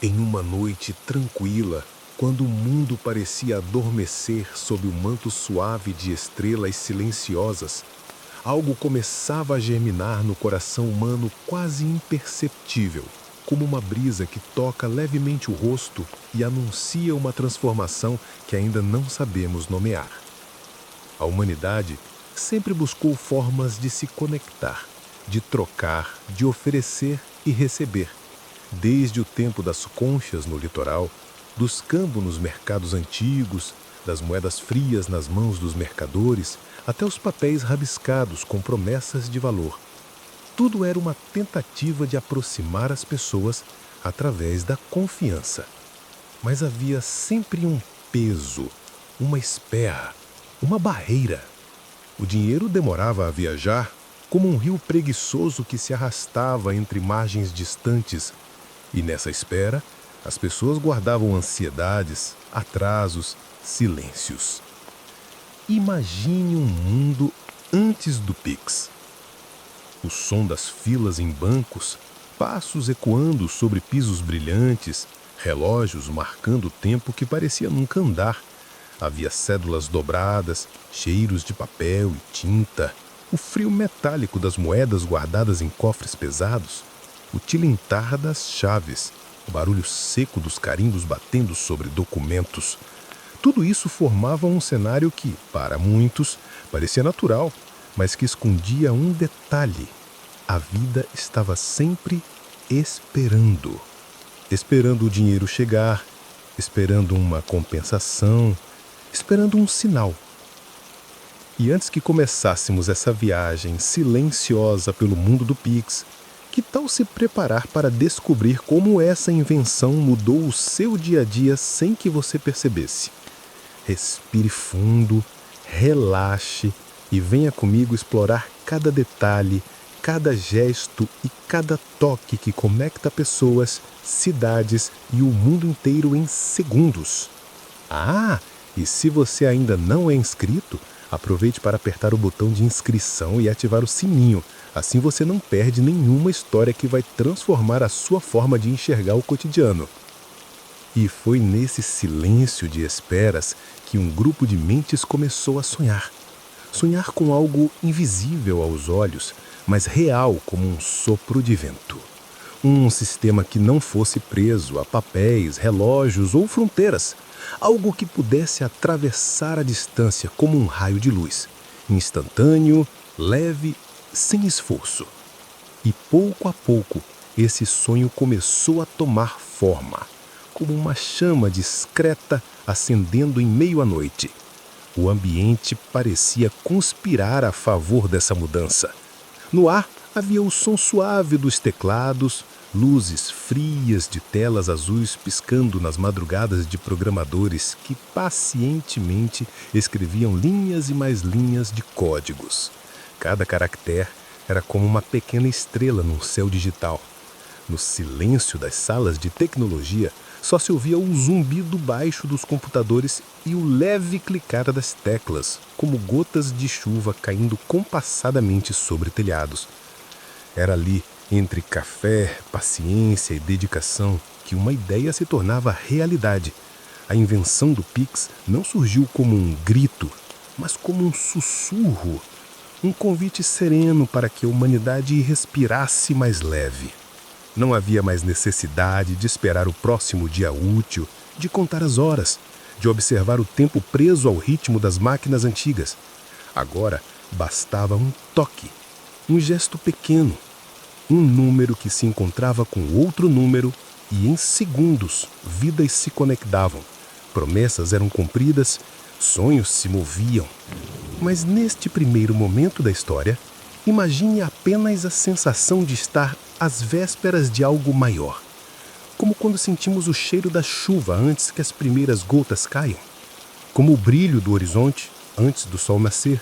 Em uma noite tranquila, quando o mundo parecia adormecer sob o manto suave de estrelas silenciosas, algo começava a germinar no coração humano quase imperceptível, como uma brisa que toca levemente o rosto e anuncia uma transformação que ainda não sabemos nomear. A humanidade sempre buscou formas de se conectar, de trocar, de oferecer e receber. Desde o tempo das conchas no litoral, dos cambos nos mercados antigos, das moedas frias nas mãos dos mercadores, até os papéis rabiscados com promessas de valor. Tudo era uma tentativa de aproximar as pessoas através da confiança. Mas havia sempre um peso, uma espera, uma barreira. O dinheiro demorava a viajar, como um rio preguiçoso que se arrastava entre margens distantes. E nessa espera, as pessoas guardavam ansiedades, atrasos, silêncios. Imagine um mundo antes do Pix. O som das filas em bancos, passos ecoando sobre pisos brilhantes, relógios marcando o tempo que parecia nunca andar. Havia cédulas dobradas, cheiros de papel e tinta, o frio metálico das moedas guardadas em cofres pesados, o tilintar das chaves, o barulho seco dos carimbos batendo sobre documentos. Tudo isso formava um cenário que, para muitos, parecia natural, mas que escondia um detalhe. A vida estava sempre esperando. Esperando o dinheiro chegar, esperando uma compensação, esperando um sinal. E antes que começássemos essa viagem silenciosa pelo mundo do Pix, que tal se preparar para descobrir como essa invenção mudou o seu dia a dia sem que você percebesse? Respire fundo, relaxe e venha comigo explorar cada detalhe, cada gesto e cada toque que conecta pessoas, cidades e o mundo inteiro em segundos. E se você ainda não é inscrito, aproveite para apertar o botão de inscrição e ativar o sininho. Assim você não perde nenhuma história que vai transformar a sua forma de enxergar o cotidiano. E foi nesse silêncio de esperas que um grupo de mentes começou a sonhar. Sonhar com algo invisível aos olhos, mas real como um sopro de vento. Um sistema que não fosse preso a papéis, relógios ou fronteiras. Algo que pudesse atravessar a distância como um raio de luz. Instantâneo, leve, sem esforço. E pouco a pouco, esse sonho começou a tomar forma, como uma chama discreta acendendo em meio à noite. O ambiente parecia conspirar a favor dessa mudança. No ar havia o som suave dos teclados, luzes frias de telas azuis piscando nas madrugadas de programadores que pacientemente escreviam linhas e mais linhas de códigos. Cada caractere era como uma pequena estrela num céu digital. No silêncio das salas de tecnologia, só se ouvia o zumbido baixo dos computadores e o leve clicar das teclas, como gotas de chuva caindo compassadamente sobre telhados. Era ali, entre café, paciência e dedicação, que uma ideia se tornava realidade. A invenção do Pix não surgiu como um grito, mas como um sussurro, um convite sereno para que a humanidade respirasse mais leve. Não havia mais necessidade de esperar o próximo dia útil, de contar as horas, de observar o tempo preso ao ritmo das máquinas antigas. Agora bastava um toque, um gesto pequeno, um número que se encontrava com outro número e em segundos vidas se conectavam, promessas eram cumpridas, sonhos se moviam. Mas neste primeiro momento da história, imagine apenas a sensação de estar às vésperas de algo maior. Como quando sentimos o cheiro da chuva antes que as primeiras gotas caiam. Como o brilho do horizonte antes do sol nascer.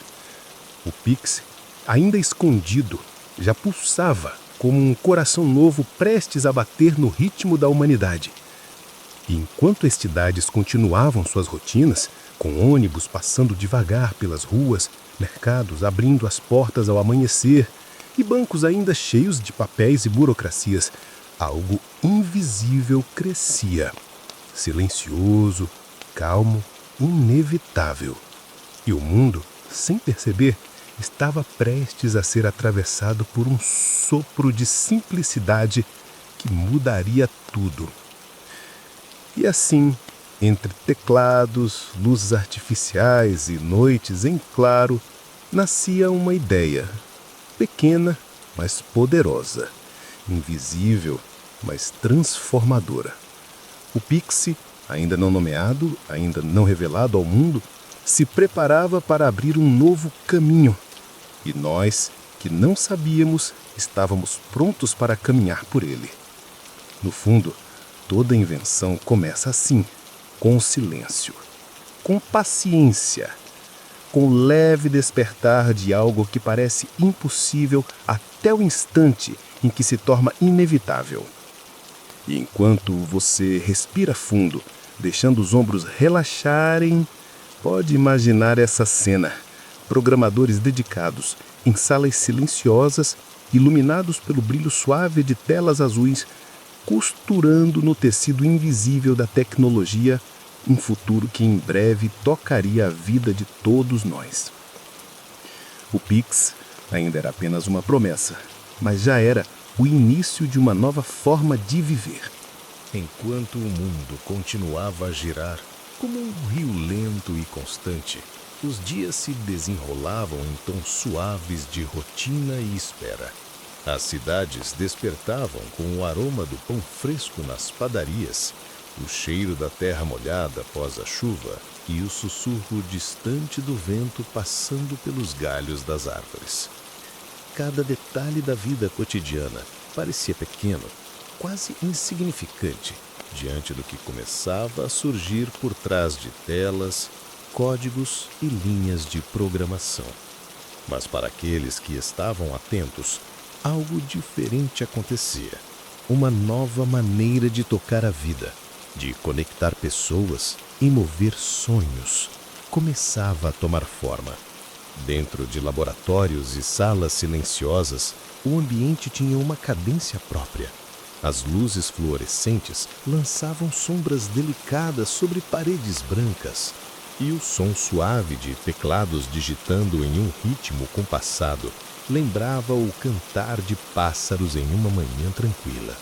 O Pix, ainda escondido, já pulsava como um coração novo prestes a bater no ritmo da humanidade. E enquanto as cidades continuavam suas rotinas, com ônibus passando devagar pelas ruas, mercados abrindo as portas ao amanhecer e bancos ainda cheios de papéis e burocracias, algo invisível crescia, silencioso, calmo, inevitável. E o mundo, sem perceber, estava prestes a ser atravessado por um sopro de simplicidade que mudaria tudo. E assim, entre teclados, luzes artificiais e noites em claro, nascia uma ideia, pequena, mas poderosa, invisível, mas transformadora. O Pixie, ainda não nomeado, ainda não revelado ao mundo, se preparava para abrir um novo caminho. E nós, que não sabíamos, estávamos prontos para caminhar por ele. No fundo, toda invenção começa assim, com o silêncio, com paciência, com o leve despertar de algo que parece impossível até o instante em que se torna inevitável. E enquanto você respira fundo, deixando os ombros relaxarem, pode imaginar essa cena. Programadores dedicados, em salas silenciosas, iluminados pelo brilho suave de telas azuis, costurando no tecido invisível da tecnologia um futuro que em breve tocaria a vida de todos nós. O Pix ainda era apenas uma promessa, mas já era o início de uma nova forma de viver. Enquanto o mundo continuava a girar como um rio lento e constante, os dias se desenrolavam em tons suaves de rotina e espera. As cidades despertavam com o aroma do pão fresco nas padarias, o cheiro da terra molhada após a chuva e o sussurro distante do vento passando pelos galhos das árvores. Cada detalhe da vida cotidiana parecia pequeno, quase insignificante, diante do que começava a surgir por trás de telas, códigos e linhas de programação. Mas para aqueles que estavam atentos, algo diferente acontecia. Uma nova maneira de tocar a vida, de conectar pessoas e mover sonhos, começava a tomar forma. Dentro de laboratórios e salas silenciosas, o ambiente tinha uma cadência própria. As luzes fluorescentes lançavam sombras delicadas sobre paredes brancas, e o som suave de teclados digitando em um ritmo compassado lembrava o cantar de pássaros em uma manhã tranquila.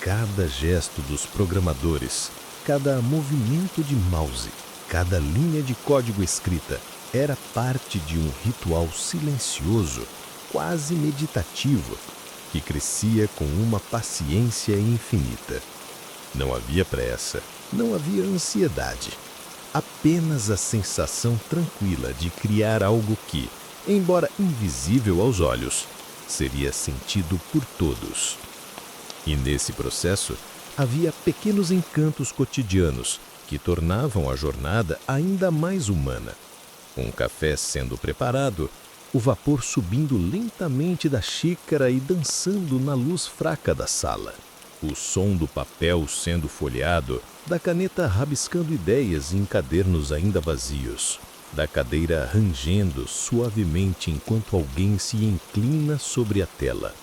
Cada gesto dos programadores, cada movimento de mouse, cada linha de código escrita era parte de um ritual silencioso, quase meditativo, que crescia com uma paciência infinita. Não havia pressa, não havia ansiedade, apenas a sensação tranquila de criar algo que, embora invisível aos olhos, seria sentido por todos. E nesse processo, havia pequenos encantos cotidianos que tornavam a jornada ainda mais humana. Um café sendo preparado, o vapor subindo lentamente da xícara e dançando na luz fraca da sala. O som do papel sendo folheado, da caneta rabiscando ideias em cadernos ainda vazios, da cadeira rangendo suavemente enquanto alguém se inclina sobre a tela.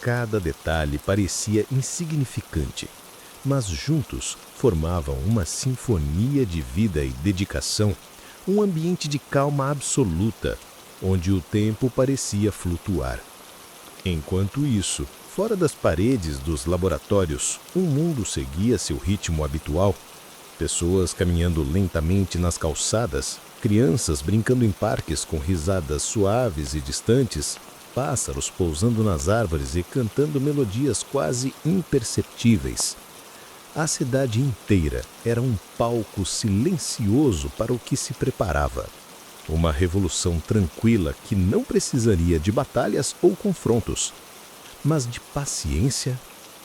Cada detalhe parecia insignificante, mas juntos formavam uma sinfonia de vida e dedicação, um ambiente de calma absoluta, onde o tempo parecia flutuar. Enquanto isso, fora das paredes dos laboratórios, o mundo seguia seu ritmo habitual. Pessoas caminhando lentamente nas calçadas, crianças brincando em parques com risadas suaves e distantes, pássaros pousando nas árvores e cantando melodias quase imperceptíveis. A cidade inteira era um palco silencioso para o que se preparava. Uma revolução tranquila que não precisaria de batalhas ou confrontos, mas de paciência,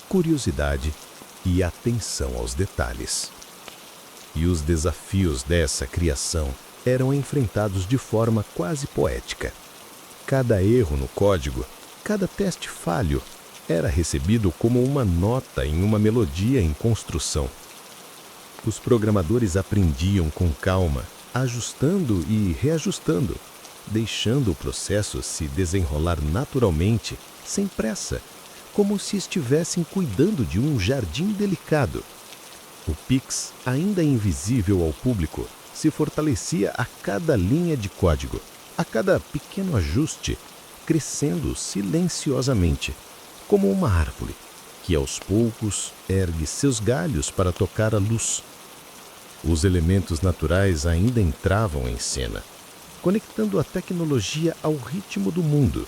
curiosidade e atenção aos detalhes. E os desafios dessa criação eram enfrentados de forma quase poética. Cada erro no código, cada teste falho, era recebido como uma nota em uma melodia em construção. Os programadores aprendiam com calma, ajustando e reajustando, deixando o processo se desenrolar naturalmente, sem pressa, como se estivessem cuidando de um jardim delicado. O Pix, ainda invisível ao público, se fortalecia a cada linha de código, a cada pequeno ajuste, crescendo silenciosamente, como uma árvore que aos poucos ergue seus galhos para tocar a luz. Os elementos naturais ainda entravam em cena, conectando a tecnologia ao ritmo do mundo.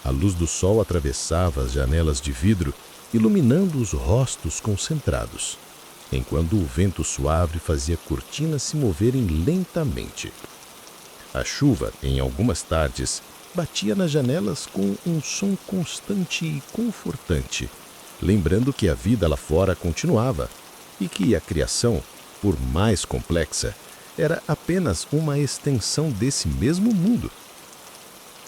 A luz do sol atravessava as janelas de vidro, iluminando os rostos concentrados, enquanto o vento suave fazia cortinas se moverem lentamente. A chuva, em algumas tardes, batia nas janelas com um som constante e confortante, lembrando que a vida lá fora continuava e que a criação, por mais complexa, era apenas uma extensão desse mesmo mundo.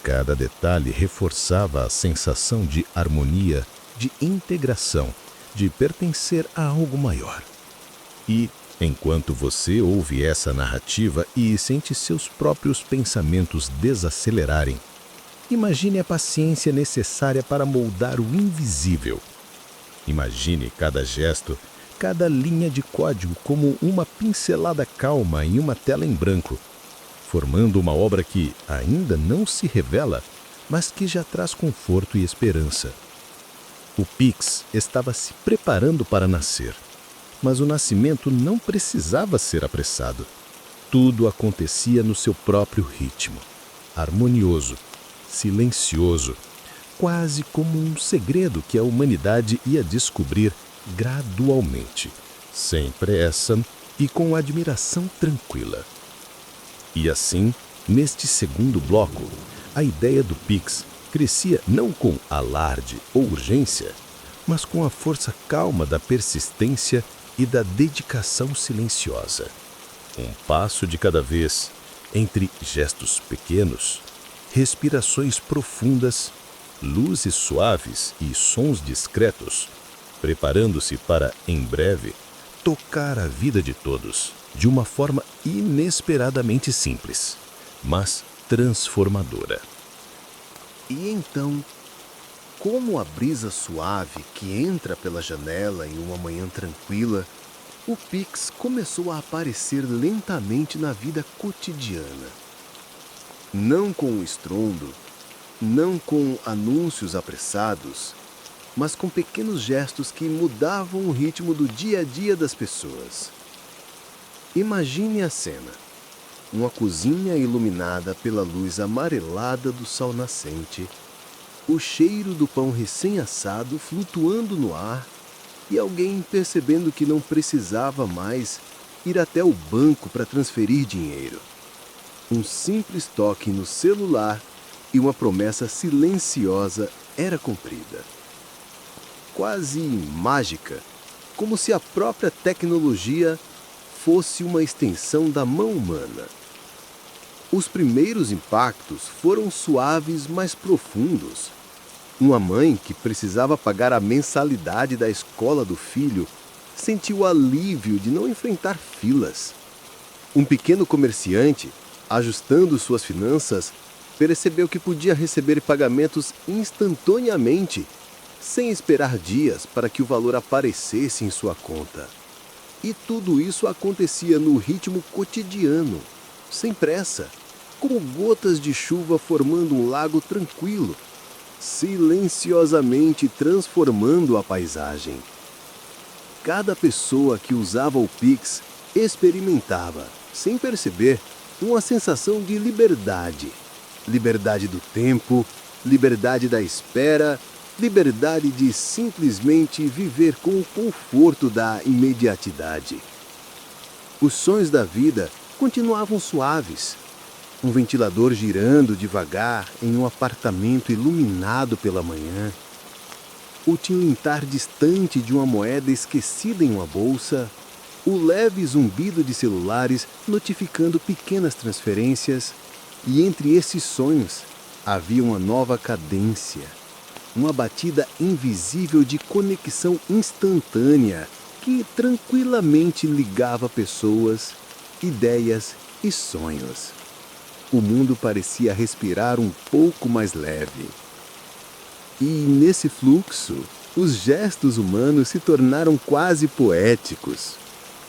Cada detalhe reforçava a sensação de harmonia, de integração, de pertencer a algo maior. E, enquanto você ouve essa narrativa e sente seus próprios pensamentos desacelerarem, imagine a paciência necessária para moldar o invisível. Imagine cada gesto, cada linha de código como uma pincelada calma em uma tela em branco, formando uma obra que ainda não se revela, mas que já traz conforto e esperança. O Pix estava se preparando para nascer, mas o nascimento não precisava ser apressado. Tudo acontecia no seu próprio ritmo, harmonioso, silencioso, quase como um segredo que a humanidade ia descobrir gradualmente, sem pressa e com admiração tranquila. E assim, neste segundo bloco, a ideia do Pix crescia não com alarde ou urgência, mas com a força calma da persistência e da dedicação silenciosa. Um passo de cada vez, entre gestos pequenos, respirações profundas, luzes suaves e sons discretos, preparando-se para, em breve, tocar a vida de todos de uma forma inesperadamente simples, mas transformadora. E então, como a brisa suave que entra pela janela em uma manhã tranquila, o Pix começou a aparecer lentamente na vida cotidiana. Não com um estrondo, não com anúncios apressados, mas com pequenos gestos que mudavam o ritmo do dia a dia das pessoas. Imagine a cena: uma cozinha iluminada pela luz amarelada do sol nascente, o cheiro do pão recém-assado flutuando no ar e alguém percebendo que não precisava mais ir até o banco para transferir dinheiro. Um simples toque no celular e uma promessa silenciosa era cumprida. Quase mágica, como se a própria tecnologia fosse uma extensão da mão humana. Os primeiros impactos foram suaves, mas profundos. Uma mãe que precisava pagar a mensalidade da escola do filho sentiu o alívio de não enfrentar filas. Um pequeno comerciante, ajustando suas finanças, percebeu que podia receber pagamentos instantaneamente, sem esperar dias para que o valor aparecesse em sua conta. E tudo isso acontecia no ritmo cotidiano, sem pressa, como gotas de chuva formando um lago tranquilo, silenciosamente transformando a paisagem. Cada pessoa que usava o Pix experimentava, sem perceber, uma sensação de liberdade. Liberdade do tempo, liberdade da espera, liberdade de simplesmente viver com o conforto da imediatidade. Os sons da vida continuavam suaves. Um ventilador girando devagar em um apartamento iluminado pela manhã. O tilintar distante de uma moeda esquecida em uma bolsa. O leve zumbido de celulares notificando pequenas transferências. E entre esses sonhos havia uma nova cadência. Uma batida invisível de conexão instantânea que tranquilamente ligava pessoas, ideias e sonhos. O mundo parecia respirar um pouco mais leve. E nesse fluxo, os gestos humanos se tornaram quase poéticos.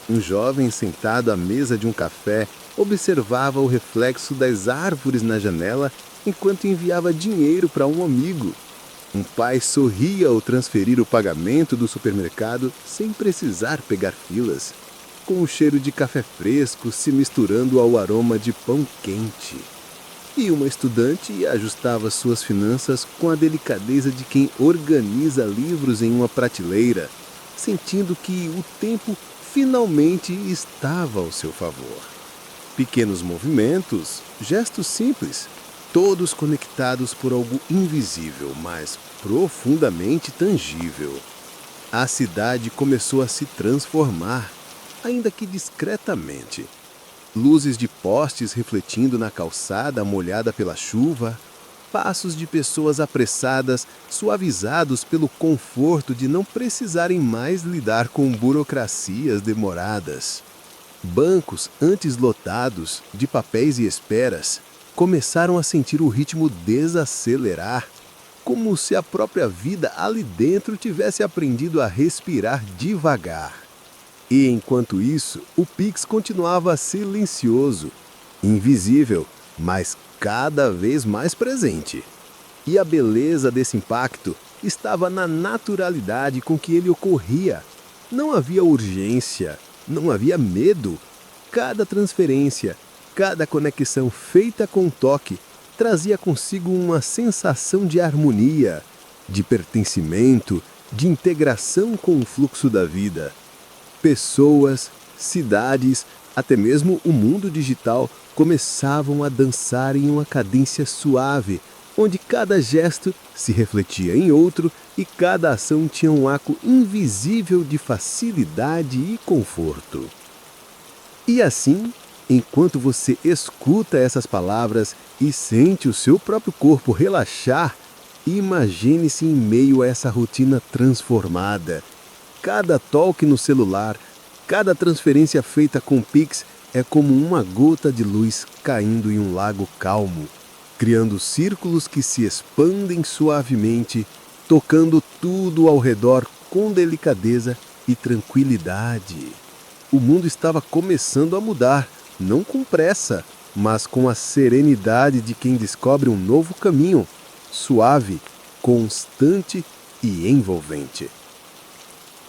Um jovem sentado à mesa de um café observava o reflexo das árvores na janela enquanto enviava dinheiro para um amigo. Um pai sorria ao transferir o pagamento do supermercado sem precisar pegar filas, com o cheiro de café fresco se misturando ao aroma de pão quente. E uma estudante ajustava suas finanças com a delicadeza de quem organiza livros em uma prateleira, sentindo que o tempo finalmente estava ao seu favor. Pequenos movimentos, gestos simples, todos conectados por algo invisível, mas profundamente tangível. A cidade começou a se transformar, ainda que discretamente. Luzes de postes refletindo na calçada molhada pela chuva, passos de pessoas apressadas, suavizados pelo conforto de não precisarem mais lidar com burocracias demoradas. Bancos antes lotados, de papéis e esperas, começaram a sentir o ritmo desacelerar, como se a própria vida ali dentro tivesse aprendido a respirar devagar. E enquanto isso, o Pix continuava silencioso, invisível, mas cada vez mais presente. E a beleza desse impacto estava na naturalidade com que ele ocorria. Não havia urgência, não havia medo. Cada transferência, cada conexão feita com toque trazia consigo uma sensação de harmonia, de pertencimento, de integração com o fluxo da vida. Pessoas, cidades, até mesmo o mundo digital começavam a dançar em uma cadência suave, onde cada gesto se refletia em outro e cada ação tinha um arco invisível de facilidade e conforto. E assim, enquanto você escuta essas palavras e sente o seu próprio corpo relaxar, imagine-se em meio a essa rotina transformada. Cada toque no celular, cada transferência feita com Pix é como uma gota de luz caindo em um lago calmo, criando círculos que se expandem suavemente, tocando tudo ao redor com delicadeza e tranquilidade. O mundo estava começando a mudar, não com pressa, mas com a serenidade de quem descobre um novo caminho, suave, constante e envolvente.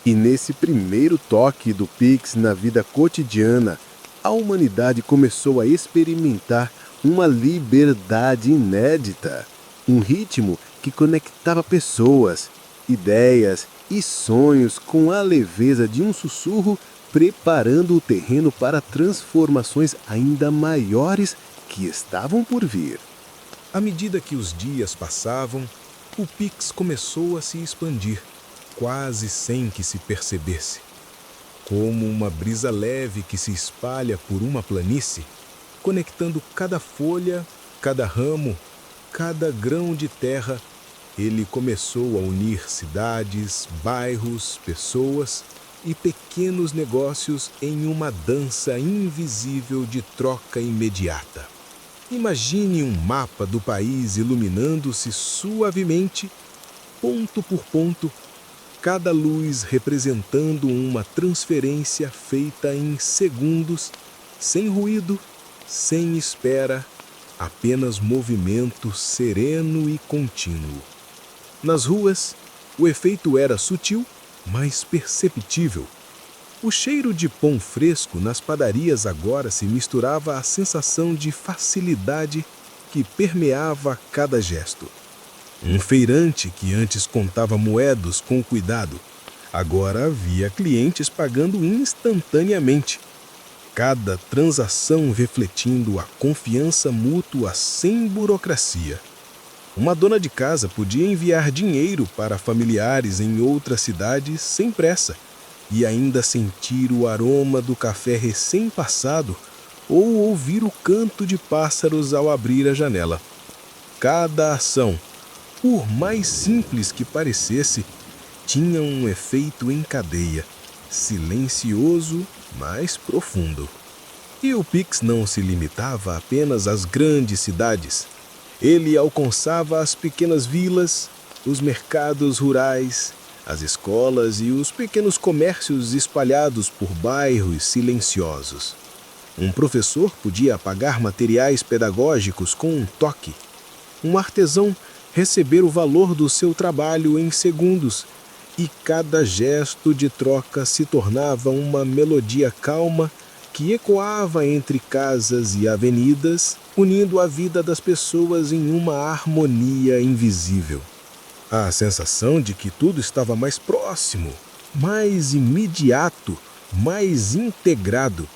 E nesse primeiro toque do Pix na vida cotidiana, a humanidade começou a experimentar uma liberdade inédita, um ritmo que conectava pessoas, ideias e sonhos com a leveza de um sussurro, preparando o terreno para transformações ainda maiores que estavam por vir. À medida que os dias passavam, o Pix começou a se expandir, quase sem que se percebesse. Como uma brisa leve que se espalha por uma planície, conectando cada folha, cada ramo, cada grão de terra, ele começou a unir cidades, bairros, pessoas e pequenos negócios em uma dança invisível de troca imediata. Imagine um mapa do país iluminando-se suavemente, ponto por ponto, cada luz representando uma transferência feita em segundos, sem ruído, sem espera, apenas movimento sereno e contínuo. Nas ruas, o efeito era sutil, mas perceptível. O cheiro de pão fresco nas padarias agora se misturava à sensação de facilidade que permeava cada gesto. Um feirante que antes contava moedas com cuidado, agora havia clientes pagando instantaneamente. Cada transação refletindo a confiança mútua sem burocracia. Uma dona de casa podia enviar dinheiro para familiares em outra cidade sem pressa e ainda sentir o aroma do café recém-passado ou ouvir o canto de pássaros ao abrir a janela. Cada ação, por mais simples que parecesse, tinha um efeito em cadeia, silencioso, mas profundo. E o Pix não se limitava apenas às grandes cidades. Ele alcançava as pequenas vilas, os mercados rurais, as escolas e os pequenos comércios espalhados por bairros silenciosos. Um professor podia pagar materiais pedagógicos com um toque. Um artesão receber o valor do seu trabalho em segundos, e cada gesto de troca se tornava uma melodia calma que ecoava entre casas e avenidas, unindo a vida das pessoas em uma harmonia invisível. A sensação de que tudo estava mais próximo, mais imediato, mais integrado,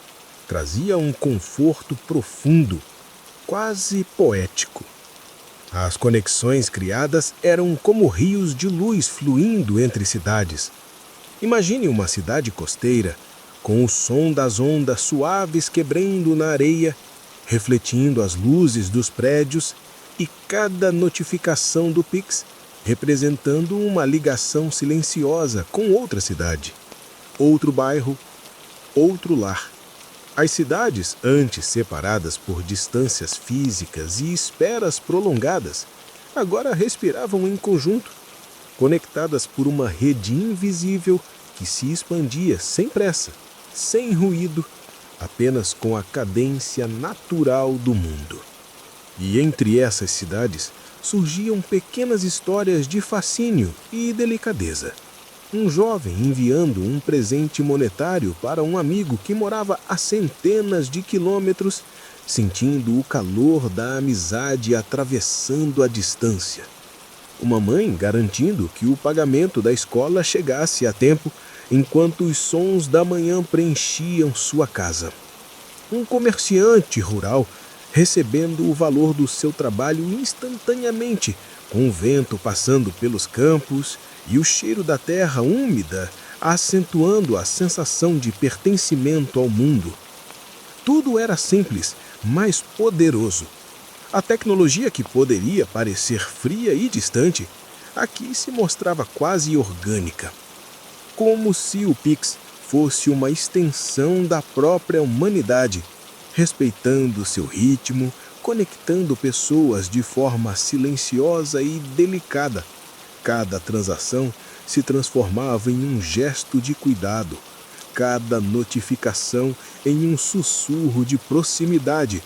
trazia um conforto profundo, quase poético. As conexões criadas eram como rios de luz fluindo entre cidades. Imagine uma cidade costeira, com o som das ondas suaves quebrando na areia, refletindo as luzes dos prédios e cada notificação do Pix representando uma ligação silenciosa com outra cidade, outro bairro, outro lar. As cidades, antes separadas por distâncias físicas e esperas prolongadas, agora respiravam em conjunto, conectadas por uma rede invisível que se expandia sem pressa, sem ruído, apenas com a cadência natural do mundo. E entre essas cidades surgiam pequenas histórias de fascínio e delicadeza. Um jovem enviando um presente monetário para um amigo que morava a centenas de quilômetros, sentindo o calor da amizade atravessando a distância. Uma mãe garantindo que o pagamento da escola chegasse a tempo, enquanto os sons da manhã preenchiam sua casa. Um comerciante rural recebendo o valor do seu trabalho instantaneamente, com o vento passando pelos campos e o cheiro da terra úmida acentuando a sensação de pertencimento ao mundo. Tudo era simples, mas poderoso. A tecnologia que poderia parecer fria e distante, aqui se mostrava quase orgânica. Como se o Pix fosse uma extensão da própria humanidade, respeitando seu ritmo, conectando pessoas de forma silenciosa e delicada. Cada transação se transformava em um gesto de cuidado, cada notificação em um sussurro de proximidade,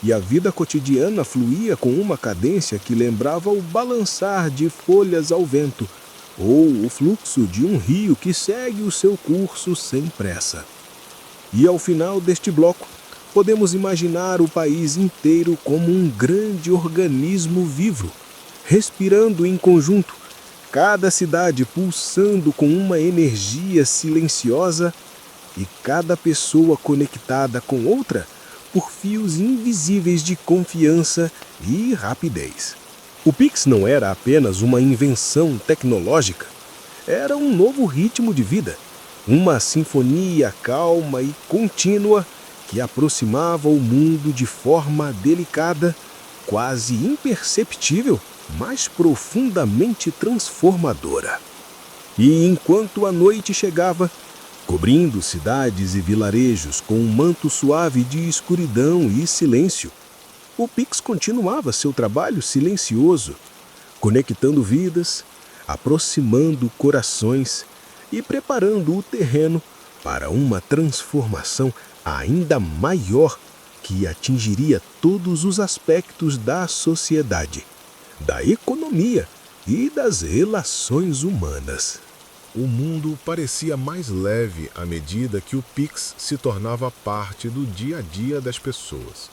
e a vida cotidiana fluía com uma cadência que lembrava o balançar de folhas ao vento, ou o fluxo de um rio que segue o seu curso sem pressa. E ao final deste bloco, podemos imaginar o país inteiro como um grande organismo vivo, respirando em conjunto, cada cidade pulsando com uma energia silenciosa e cada pessoa conectada com outra por fios invisíveis de confiança e rapidez. O Pix não era apenas uma invenção tecnológica, era um novo ritmo de vida, uma sinfonia calma e contínua que aproximava o mundo de forma delicada, quase imperceptível, mas profundamente transformadora. E enquanto a noite chegava, cobrindo cidades e vilarejos com um manto suave de escuridão e silêncio, o Pix continuava seu trabalho silencioso, conectando vidas, aproximando corações e preparando o terreno para uma transformação ainda maior que atingiria todos os aspectos da sociedade, da economia e das relações humanas. O mundo parecia mais leve à medida que o Pix se tornava parte do dia a dia das pessoas.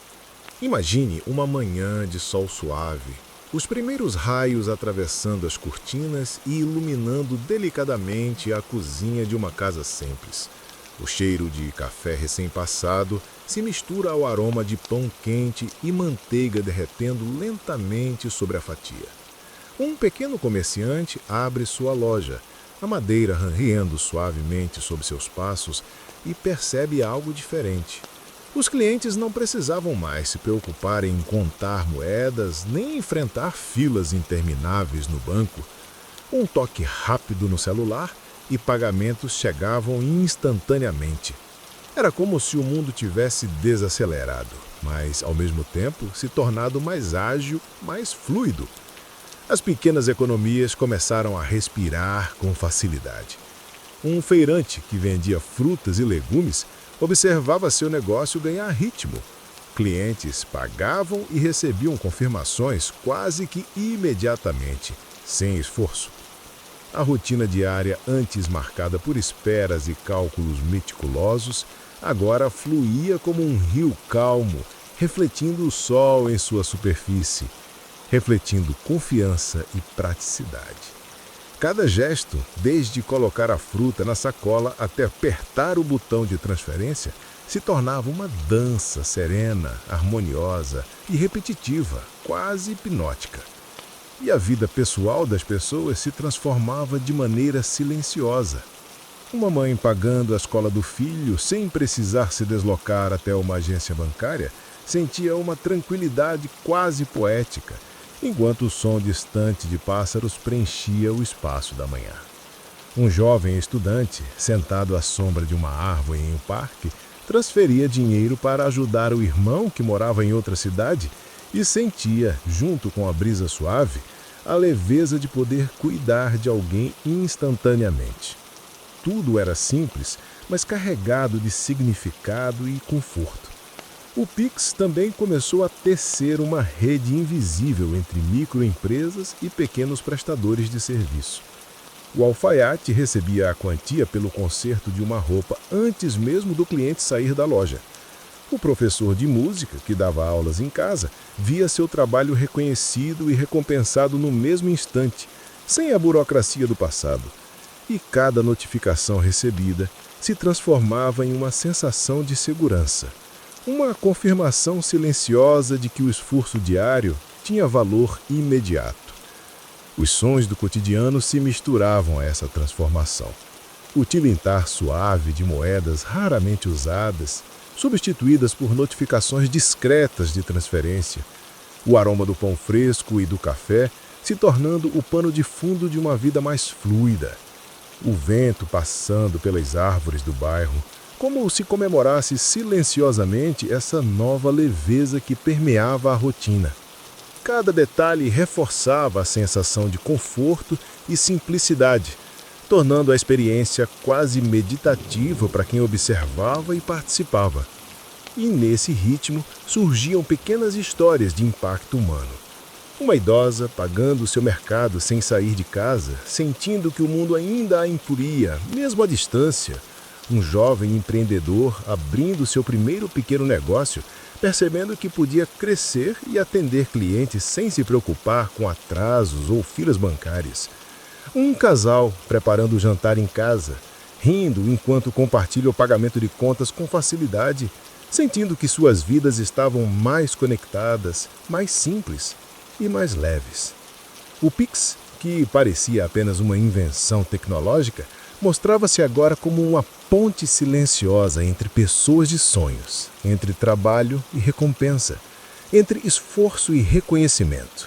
Imagine uma manhã de sol suave, os primeiros raios atravessando as cortinas e iluminando delicadamente a cozinha de uma casa simples. O cheiro de café recém-passado se mistura ao aroma de pão quente e manteiga derretendo lentamente sobre a fatia. Um pequeno comerciante abre sua loja, a madeira ranriando suavemente sob seus passos, e percebe algo diferente. Os clientes não precisavam mais se preocupar em contar moedas nem enfrentar filas intermináveis no banco. Um toque rápido no celular e pagamentos chegavam instantaneamente. Era como se o mundo tivesse desacelerado, mas, ao mesmo tempo, se tornado mais ágil, mais fluido. As pequenas economias começaram a respirar com facilidade. Um feirante que vendia frutas e legumes observava seu negócio ganhar ritmo. Clientes pagavam e recebiam confirmações quase que imediatamente, sem esforço. A rotina diária, antes marcada por esperas e cálculos meticulosos, agora fluía como um rio calmo, refletindo o sol em sua superfície, refletindo confiança e praticidade. Cada gesto, desde colocar a fruta na sacola até apertar o botão de transferência, se tornava uma dança serena, harmoniosa e repetitiva, quase hipnótica. E a vida pessoal das pessoas se transformava de maneira silenciosa. Uma mãe pagando a escola do filho sem precisar se deslocar até uma agência bancária sentia uma tranquilidade quase poética, enquanto o som distante de pássaros preenchia o espaço da manhã. Um jovem estudante, sentado à sombra de uma árvore em um parque, transferia dinheiro para ajudar o irmão que morava em outra cidade e sentia, junto com a brisa suave, a leveza de poder cuidar de alguém instantaneamente. Tudo era simples, mas carregado de significado e conforto. O Pix também começou a tecer uma rede invisível entre microempresas e pequenos prestadores de serviço. O alfaiate recebia a quantia pelo conserto de uma roupa antes mesmo do cliente sair da loja. O professor de música, que dava aulas em casa, via seu trabalho reconhecido e recompensado no mesmo instante, sem a burocracia do passado. E cada notificação recebida se transformava em uma sensação de segurança. Uma confirmação silenciosa de que o esforço diário tinha valor imediato. Os sons do cotidiano se misturavam a essa transformação. O tilintar suave de moedas raramente usadas, substituídas por notificações discretas de transferência. O aroma do pão fresco e do café se tornando o pano de fundo de uma vida mais fluida. O vento passando pelas árvores do bairro, como se comemorasse silenciosamente essa nova leveza que permeava a rotina. Cada detalhe reforçava a sensação de conforto e simplicidade, tornando a experiência quase meditativa para quem observava e participava. E nesse ritmo surgiam pequenas histórias de impacto humano. Uma idosa pagando seu mercado sem sair de casa, sentindo que o mundo ainda a impuria, mesmo à distância. Um jovem empreendedor abrindo seu primeiro pequeno negócio, percebendo que podia crescer e atender clientes sem se preocupar com atrasos ou filas bancárias. Um casal preparando o jantar em casa, rindo enquanto compartilha o pagamento de contas com facilidade, sentindo que suas vidas estavam mais conectadas, mais simples e mais leves. O Pix, que parecia apenas uma invenção tecnológica, mostrava-se agora como uma ponte silenciosa entre pessoas de sonhos, entre trabalho e recompensa, entre esforço e reconhecimento.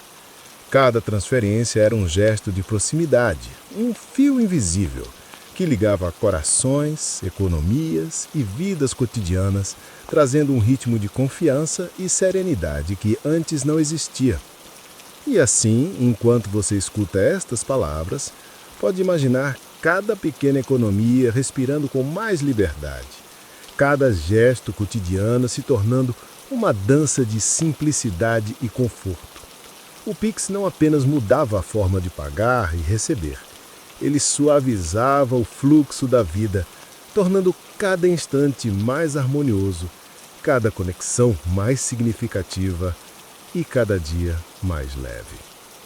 Cada transferência era um gesto de proximidade, um fio invisível, que ligava corações, economias e vidas cotidianas, trazendo um ritmo de confiança e serenidade que antes não existia. E assim, enquanto você escuta estas palavras, pode imaginar cada pequena economia respirando com mais liberdade, cada gesto cotidiano se tornando uma dança de simplicidade e conforto. O Pix não apenas mudava a forma de pagar e receber, ele suavizava o fluxo da vida, tornando cada instante mais harmonioso, cada conexão mais significativa e cada dia mais leve.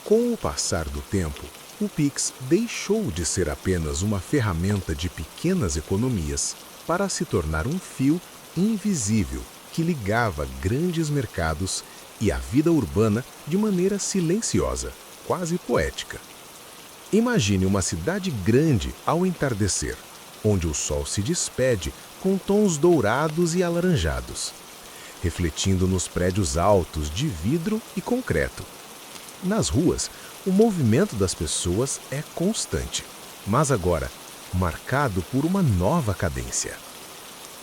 Com o passar do tempo, o Pix deixou de ser apenas uma ferramenta de pequenas economias para se tornar um fio invisível que ligava grandes mercados e a vida urbana de maneira silenciosa, quase poética. Imagine uma cidade grande ao entardecer, onde o sol se despede com tons dourados e alaranjados, refletindo nos prédios altos de vidro e concreto. Nas ruas, o movimento das pessoas é constante, mas agora marcado por uma nova cadência.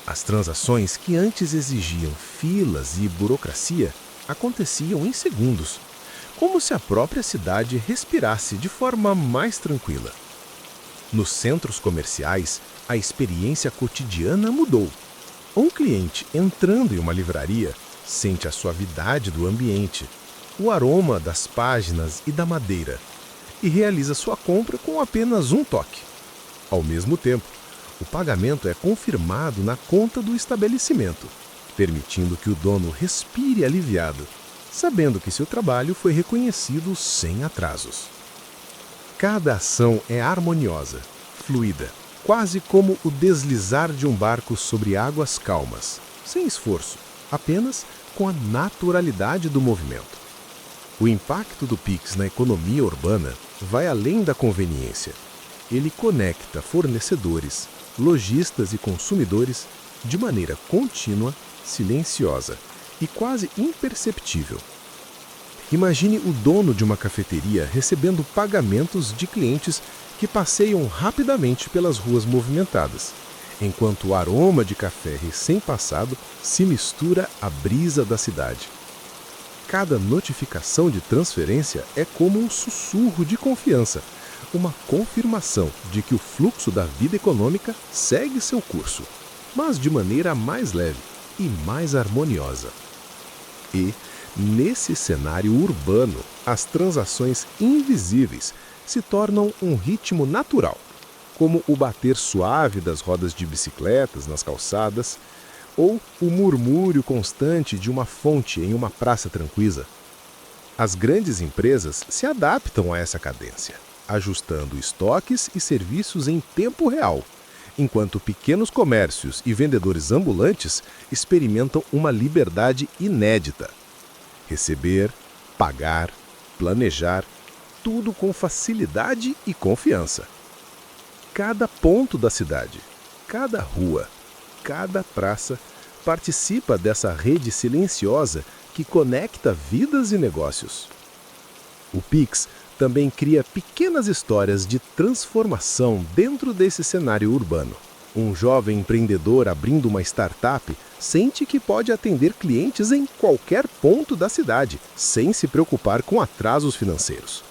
As transações que antes exigiam filas e burocracia aconteciam em segundos, como se a própria cidade respirasse de forma mais tranquila. Nos centros comerciais, a experiência cotidiana mudou. Um cliente entrando em uma livraria sente a suavidade do ambiente, o aroma das páginas e da madeira, e realiza sua compra com apenas um toque. Ao mesmo tempo, o pagamento é confirmado na conta do estabelecimento, permitindo que o dono respire aliviado, sabendo que seu trabalho foi reconhecido sem atrasos. Cada ação é harmoniosa, fluida, quase como o deslizar de um barco sobre águas calmas, sem esforço, apenas com a naturalidade do movimento. O impacto do Pix na economia urbana vai além da conveniência. Ele conecta fornecedores, lojistas e consumidores de maneira contínua, silenciosa e quase imperceptível. Imagine o dono de uma cafeteria recebendo pagamentos de clientes que passeiam rapidamente pelas ruas movimentadas, enquanto o aroma de café recém-passado se mistura à brisa da cidade. Cada notificação de transferência é como um sussurro de confiança, uma confirmação de que o fluxo da vida econômica segue seu curso, mas de maneira mais leve e mais harmoniosa. E, nesse cenário urbano, as transações invisíveis se tornam um ritmo natural, como o bater suave das rodas de bicicletas nas calçadas ou o murmúrio constante de uma fonte em uma praça tranquila. As grandes empresas se adaptam a essa cadência, ajustando estoques e serviços em tempo real, enquanto pequenos comércios e vendedores ambulantes experimentam uma liberdade inédita. Receber, pagar, planejar, tudo com facilidade e confiança. Cada ponto da cidade, cada rua, cada praça participa dessa rede silenciosa que conecta vidas e negócios. O Pix também cria pequenas histórias de transformação dentro desse cenário urbano. Um jovem empreendedor abrindo uma startup sente que pode atender clientes em qualquer ponto da cidade, sem se preocupar com atrasos financeiros.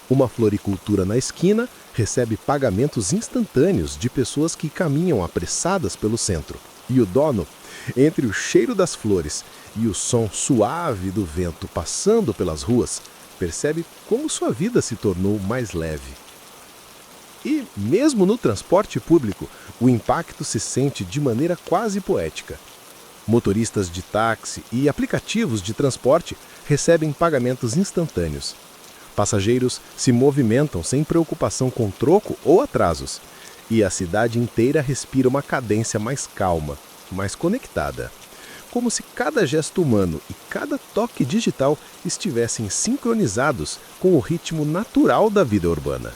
Uma floricultura na esquina recebe pagamentos instantâneos de pessoas que caminham apressadas pelo centro. E o dono, entre o cheiro das flores e o som suave do vento passando pelas ruas, percebe como sua vida se tornou mais leve. E, mesmo no transporte público, o impacto se sente de maneira quase poética. Motoristas de táxi e aplicativos de transporte recebem pagamentos instantâneos. Passageiros se movimentam sem preocupação com troco ou atrasos, e a cidade inteira respira uma cadência mais calma, mais conectada, como se cada gesto humano e cada toque digital estivessem sincronizados com o ritmo natural da vida urbana.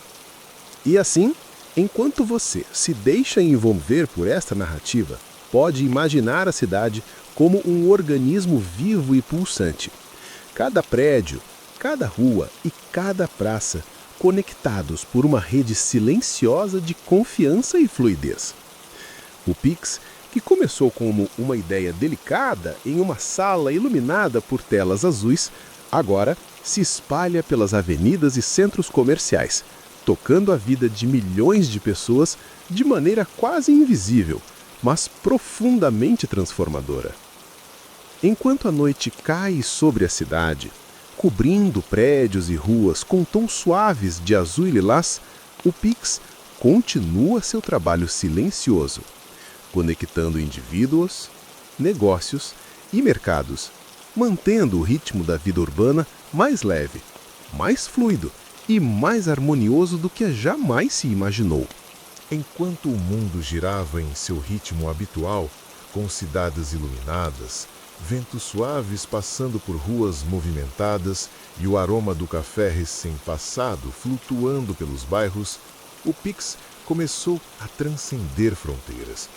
E assim, enquanto você se deixa envolver por esta narrativa, pode imaginar a cidade como um organismo vivo e pulsante. Cada prédio, cada rua e cada praça conectados por uma rede silenciosa de confiança e fluidez. O Pix, que começou como uma ideia delicada em uma sala iluminada por telas azuis, agora se espalha pelas avenidas e centros comerciais, tocando a vida de milhões de pessoas de maneira quase invisível, mas profundamente transformadora. Enquanto a noite cai sobre a cidade, cobrindo prédios e ruas com tons suaves de azul e lilás, o Pix continua seu trabalho silencioso, conectando indivíduos, negócios e mercados, mantendo o ritmo da vida urbana mais leve, mais fluido e mais harmonioso do que jamais se imaginou. Enquanto o mundo girava em seu ritmo habitual, com cidades iluminadas, ventos suaves passando por ruas movimentadas e o aroma do café recém-passado flutuando pelos bairros, o Pix começou a transcender fronteiras.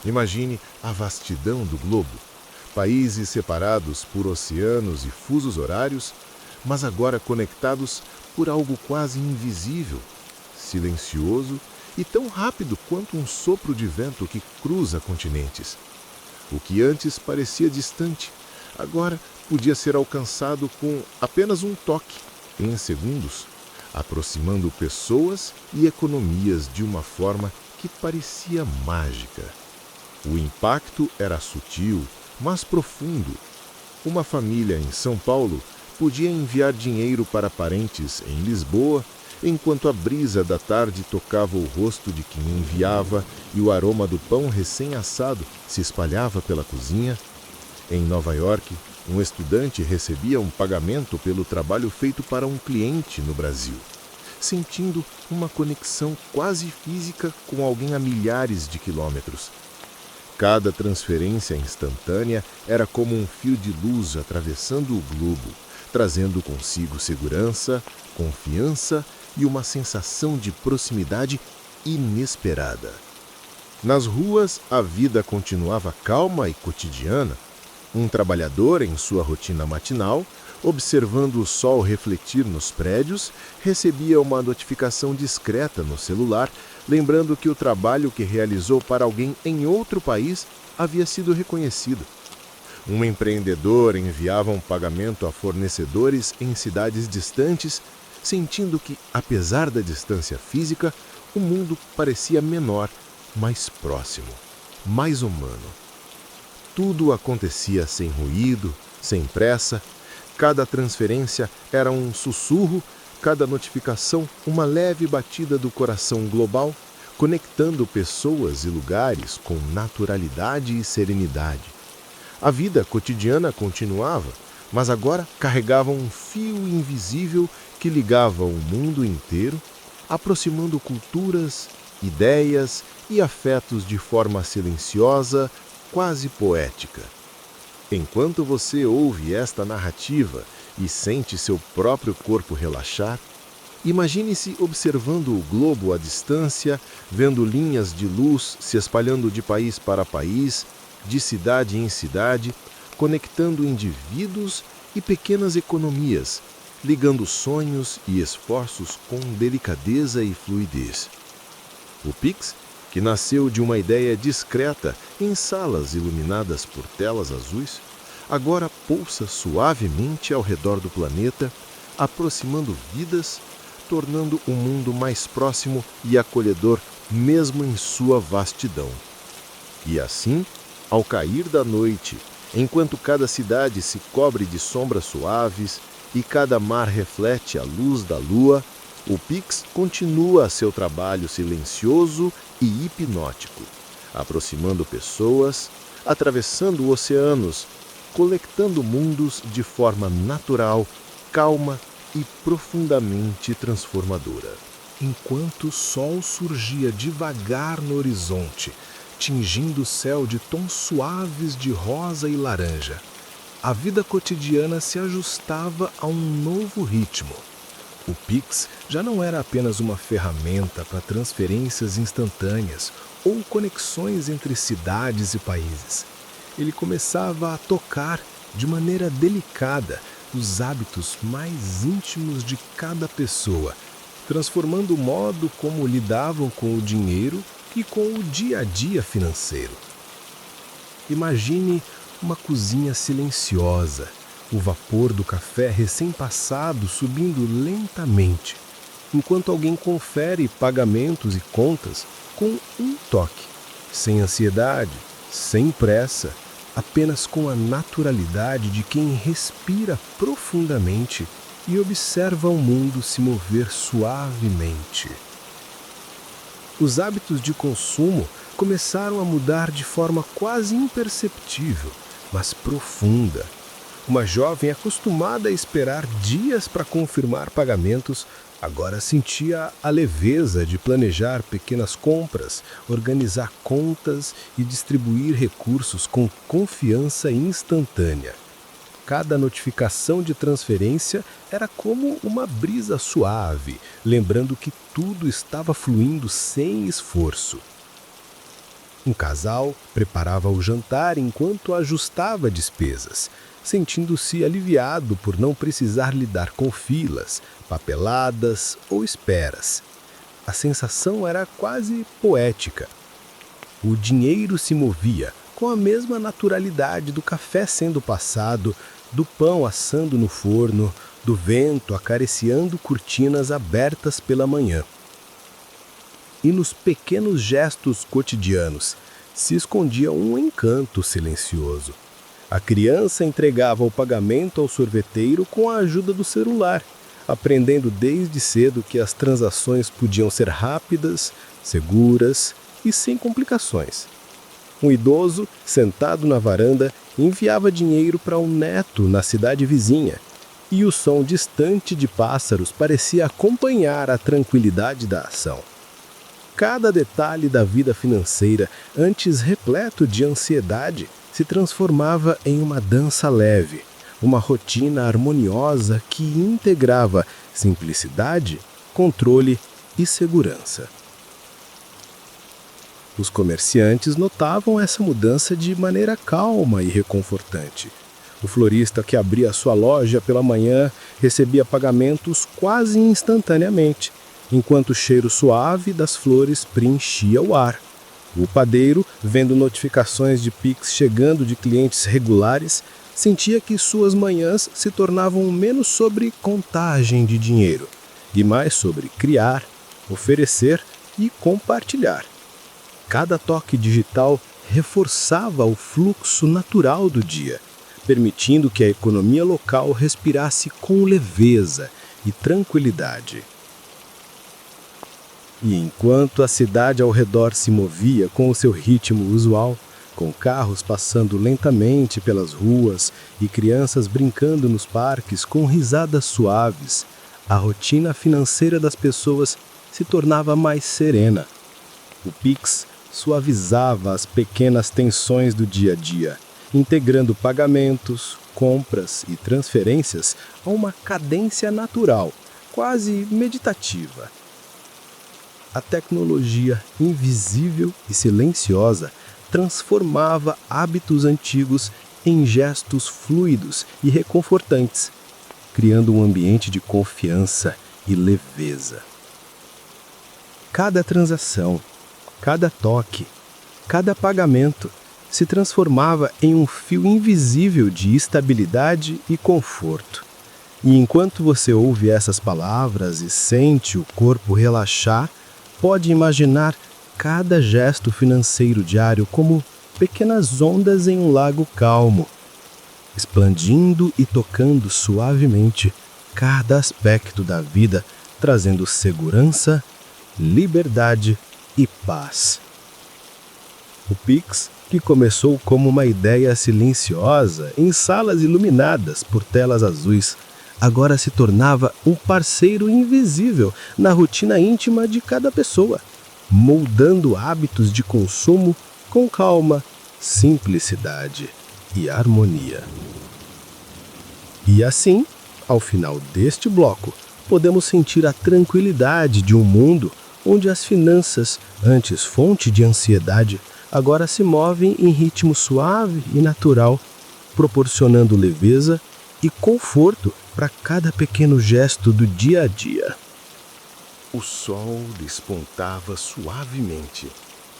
Imagine a vastidão do globo, países separados por oceanos e fusos horários, mas agora conectados por algo quase invisível, silencioso e tão rápido quanto um sopro de vento que cruza continentes. O que antes parecia distante, agora podia ser alcançado com apenas um toque, em segundos, aproximando pessoas e economias de uma forma que parecia mágica. O impacto era sutil, mas profundo. Uma família em São Paulo podia enviar dinheiro para parentes em Lisboa, enquanto a brisa da tarde tocava o rosto de quem enviava e o aroma do pão recém-assado se espalhava pela cozinha. Em Nova York, um estudante recebia um pagamento pelo trabalho feito para um cliente no Brasil, sentindo uma conexão quase física com alguém a milhares de quilômetros. Cada transferência instantânea era como um fio de luz atravessando o globo, trazendo consigo segurança, confiança e uma sensação de proximidade inesperada. Nas ruas, a vida continuava calma e cotidiana. Um trabalhador, em sua rotina matinal, observando o sol refletir nos prédios, recebia uma notificação discreta no celular, lembrando que o trabalho que realizou para alguém em outro país havia sido reconhecido. Um empreendedor enviava um pagamento a fornecedores em cidades distantes, sentindo que, apesar da distância física, o mundo parecia menor, mais próximo, mais humano. Tudo acontecia sem ruído, sem pressa. Cada transferência era um sussurro, cada notificação uma leve batida do coração global, conectando pessoas e lugares com naturalidade e serenidade. A vida cotidiana continuava, mas agora carregava um fio invisível que ligava o mundo inteiro, aproximando culturas, ideias e afetos de forma silenciosa, quase poética. Enquanto você ouve esta narrativa e sente seu próprio corpo relaxar, imagine-se observando o globo à distância, vendo linhas de luz se espalhando de país para país, de cidade em cidade, conectando indivíduos e pequenas economias, ligando sonhos e esforços com delicadeza e fluidez. O Pix, que nasceu de uma ideia discreta em salas iluminadas por telas azuis, agora pulsa suavemente ao redor do planeta, aproximando vidas, tornando o mundo mais próximo e acolhedor mesmo em sua vastidão. E assim, ao cair da noite, enquanto cada cidade se cobre de sombras suaves e cada mar reflete a luz da lua, o Pix continua seu trabalho silencioso e hipnótico, aproximando pessoas, atravessando oceanos, conectando mundos de forma natural, calma e profundamente transformadora. Enquanto o sol surgia devagar no horizonte, tingindo o céu de tons suaves de rosa e laranja, a vida cotidiana se ajustava a um novo ritmo. O Pix já não era apenas uma ferramenta para transferências instantâneas ou conexões entre cidades e países. Ele começava a tocar de maneira delicada os hábitos mais íntimos de cada pessoa, transformando o modo como lidavam com o dinheiro e com o dia a dia financeiro. Imagine uma cozinha silenciosa, o vapor do café recém-passado subindo lentamente, enquanto alguém confere pagamentos e contas com um toque, sem ansiedade, sem pressa, apenas com a naturalidade de quem respira profundamente e observa o mundo se mover suavemente. Os hábitos de consumo começaram a mudar de forma quase imperceptível, mas profunda. Uma jovem acostumada a esperar dias para confirmar pagamentos, agora sentia a leveza de planejar pequenas compras, organizar contas e distribuir recursos com confiança instantânea. Cada notificação de transferência era como uma brisa suave, lembrando que tudo estava fluindo sem esforço. Um casal preparava o jantar enquanto ajustava despesas, sentindo-se aliviado por não precisar lidar com filas, papeladas ou esperas. A sensação era quase poética. O dinheiro se movia com a mesma naturalidade do café sendo passado, do pão assando no forno, do vento acariciando cortinas abertas pela manhã. E nos pequenos gestos cotidianos se escondia um encanto silencioso. A criança entregava o pagamento ao sorveteiro com a ajuda do celular, aprendendo desde cedo que as transações podiam ser rápidas, seguras e sem complicações. Um idoso, sentado na varanda, enviava dinheiro para um neto na cidade vizinha, e o som distante de pássaros parecia acompanhar a tranquilidade da ação. Cada detalhe da vida financeira, antes repleto de ansiedade, se transformava em uma dança leve, uma rotina harmoniosa que integrava simplicidade, controle e segurança. Os comerciantes notavam essa mudança de maneira calma e reconfortante. O florista que abria sua loja pela manhã recebia pagamentos quase instantaneamente, enquanto o cheiro suave das flores preenchia o ar. O padeiro, vendo notificações de Pix chegando de clientes regulares, sentia que suas manhãs se tornavam menos sobre contagem de dinheiro e mais sobre criar, oferecer e compartilhar. Cada toque digital reforçava o fluxo natural do dia, permitindo que a economia local respirasse com leveza e tranquilidade. E enquanto a cidade ao redor se movia com o seu ritmo usual, com carros passando lentamente pelas ruas e crianças brincando nos parques com risadas suaves, a rotina financeira das pessoas se tornava mais serena. O Pix suavizava as pequenas tensões do dia a dia, integrando pagamentos, compras e transferências a uma cadência natural, quase meditativa. A tecnologia invisível e silenciosa transformava hábitos antigos em gestos fluidos e reconfortantes, criando um ambiente de confiança e leveza. Cada transação, cada toque, cada pagamento se transformava em um fio invisível de estabilidade e conforto. E enquanto você ouve essas palavras e sente o corpo relaxar, pode imaginar cada gesto financeiro diário como pequenas ondas em um lago calmo, expandindo e tocando suavemente cada aspecto da vida, trazendo segurança, liberdade e paz. O Pix, que começou como uma ideia silenciosa em salas iluminadas por telas azuis, agora se tornava um parceiro invisível na rotina íntima de cada pessoa, moldando hábitos de consumo com calma, simplicidade e harmonia. E assim, ao final deste bloco, podemos sentir a tranquilidade de um mundo onde as finanças, antes fonte de ansiedade, agora se movem em ritmo suave e natural, proporcionando leveza e conforto para cada pequeno gesto do dia a dia. O sol despontava suavemente,